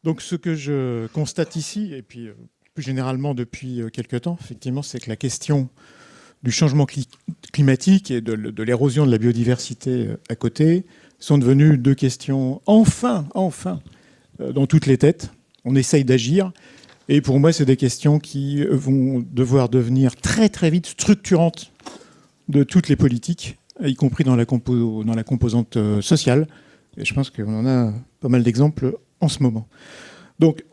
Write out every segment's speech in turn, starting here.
Donc ce que je constate ici, et puis plus généralement depuis quelque temps, effectivement, c'est que la question du changement climatique et de l'érosion de la biodiversité à côté sont devenues deux questions enfin, dans toutes les têtes. On essaye d'agir. Et pour moi, c'est des questions qui vont devoir devenir très très vite structurantes de toutes les politiques, y compris dans la composante sociale. Et je pense qu'on en a pas mal d'exemples en ce moment. Donc,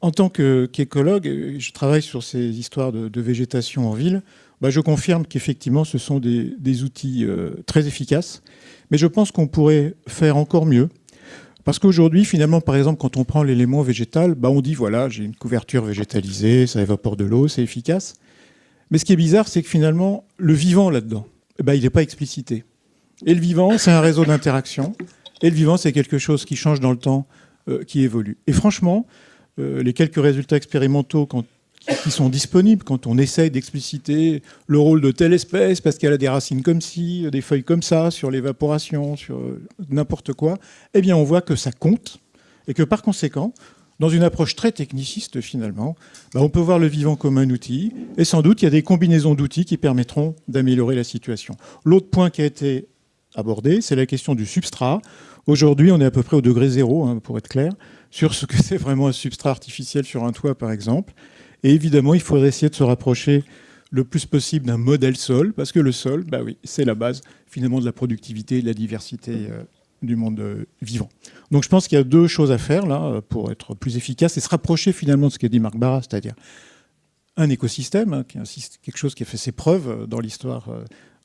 en tant qu'écologue, je travaille sur ces histoires de végétation en ville. Je confirme qu'effectivement, ce sont des outils très efficaces. Mais je pense qu'on pourrait faire encore mieux. Parce qu'aujourd'hui, finalement, par exemple, quand on prend l'élément végétal, on dit, voilà, j'ai une couverture végétalisée, ça évapore de l'eau, c'est efficace. Mais ce qui est bizarre, c'est que finalement, le vivant là-dedans, il n'est pas explicité. Et le vivant, c'est un réseau d'interaction. Et le vivant, c'est quelque chose qui change dans le temps, qui évolue. Et franchement, les quelques résultats expérimentaux qui sont disponibles quand on essaye d'expliciter le rôle de telle espèce parce qu'elle a des racines comme ci, des feuilles comme ça, sur l'évaporation, sur n'importe quoi, on voit que ça compte et que par conséquent, dans une approche très techniciste finalement, on peut voir le vivant comme un outil et sans doute il y a des combinaisons d'outils qui permettront d'améliorer la situation. L'autre point qui a été abordé, c'est la question du substrat. Aujourd'hui, on est à peu près au degré zéro, pour être clair, sur ce que c'est vraiment un substrat artificiel sur un toit, par exemple. Et évidemment, il faudrait essayer de se rapprocher le plus possible d'un modèle sol, parce que le sol, c'est la base finalement de la productivité et de la diversité du monde vivant. Donc je pense qu'il y a deux choses à faire là pour être plus efficace et se rapprocher finalement de ce qu'a dit Marc Barra, c'est-à-dire un écosystème, quelque chose qui a fait ses preuves dans l'histoire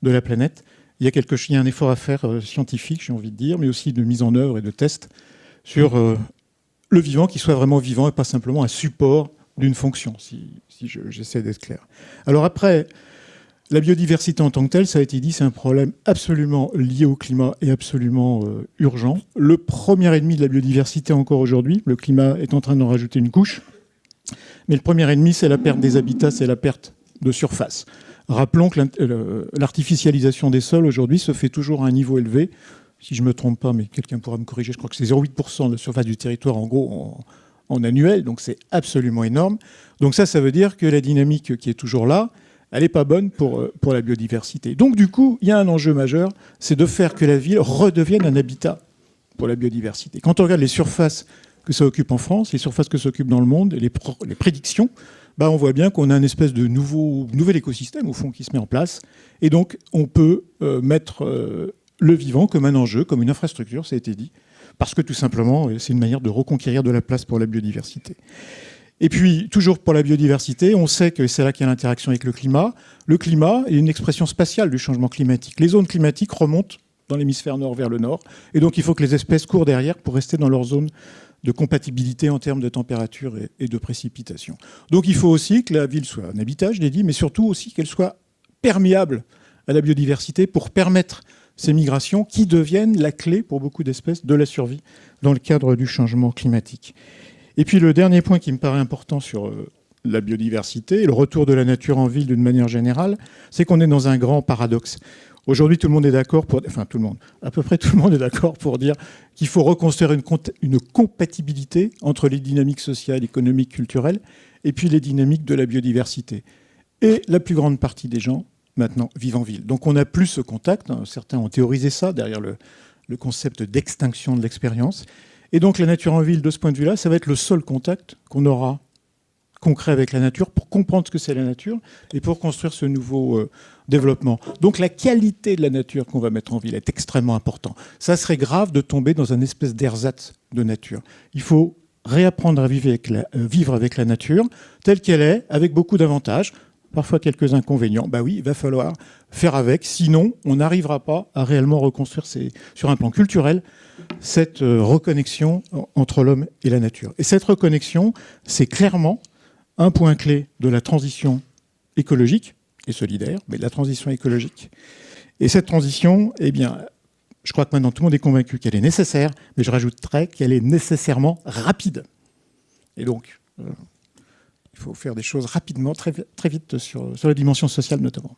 de la planète. Il y a un effort à faire scientifique, j'ai envie de dire, mais aussi de mise en œuvre et de tests sur le vivant qui soit vraiment vivant et pas simplement un support d'une fonction, si j'essaie d'être clair. Alors après, la biodiversité en tant que telle, ça a été dit, c'est un problème absolument lié au climat et absolument urgent. Le premier ennemi de la biodiversité encore aujourd'hui, le climat est en train d'en rajouter une couche, mais le premier ennemi, c'est la perte des habitats, c'est la perte de surface. Rappelons que l'artificialisation des sols aujourd'hui se fait toujours à un niveau élevé. Si je ne me trompe pas, mais quelqu'un pourra me corriger, je crois que c'est 0,8% de la surface du territoire en gros en annuel, donc c'est absolument énorme. Donc ça veut dire que la dynamique qui est toujours là, elle n'est pas bonne pour la biodiversité. Donc du coup, il y a un enjeu majeur, c'est de faire que la ville redevienne un habitat pour la biodiversité. Quand on regarde les surfaces que ça occupe en France, les surfaces que ça occupe dans le monde, et les prédictions, on voit bien qu'on a une espèce de nouvel écosystème, au fond, qui se met en place. Et donc, on peut mettre le vivant comme un enjeu, comme une infrastructure, ça a été dit, parce que tout simplement, c'est une manière de reconquérir de la place pour la biodiversité. Et puis, toujours pour la biodiversité, on sait que c'est là qu'il y a l'interaction avec le climat. Le climat est une expression spatiale du changement climatique. Les zones climatiques remontent dans l'hémisphère nord vers le nord. Et donc, il faut que les espèces courent derrière pour rester dans leur zone de compatibilité en termes de température et de précipitation. Donc il faut aussi que la ville soit un habitat, je l'ai dit, mais surtout aussi qu'elle soit perméable à la biodiversité pour permettre ces migrations qui deviennent la clé pour beaucoup d'espèces de la survie dans le cadre du changement climatique. Et puis le dernier point qui me paraît important sur la biodiversité et le retour de la nature en ville d'une manière générale, c'est qu'on est dans un grand paradoxe. Aujourd'hui, tout le monde est d'accord à peu près tout le monde est d'accord pour dire qu'il faut reconstruire une compatibilité entre les dynamiques sociales, économiques, culturelles, et puis les dynamiques de la biodiversité. Et la plus grande partie des gens, maintenant, vivent en ville. Donc on n'a plus ce contact. Certains ont théorisé ça derrière le concept d'extinction de l'expérience. Et donc la nature en ville, de ce point de vue-là, ça va être le seul contact qu'on aura concret avec la nature pour comprendre ce que c'est la nature et pour construire ce nouveau développement. Donc la qualité de la nature qu'on va mettre en ville est extrêmement importante. Ça serait grave de tomber dans une espèce d'ersatz de nature. Il faut réapprendre à vivre avec la nature telle qu'elle est, avec beaucoup d'avantages, parfois quelques inconvénients. Oui, il va falloir faire avec, sinon on n'arrivera pas à réellement reconstruire sur un plan culturel cette reconnexion entre l'homme et la nature. Et cette reconnexion, c'est clairement un point clé de la transition écologique et solidaire, mais de la transition écologique. Et cette transition, je crois que maintenant tout le monde est convaincu qu'elle est nécessaire, mais je rajouterais qu'elle est nécessairement rapide. Et donc, il faut faire des choses rapidement, très vite sur la dimension sociale notamment.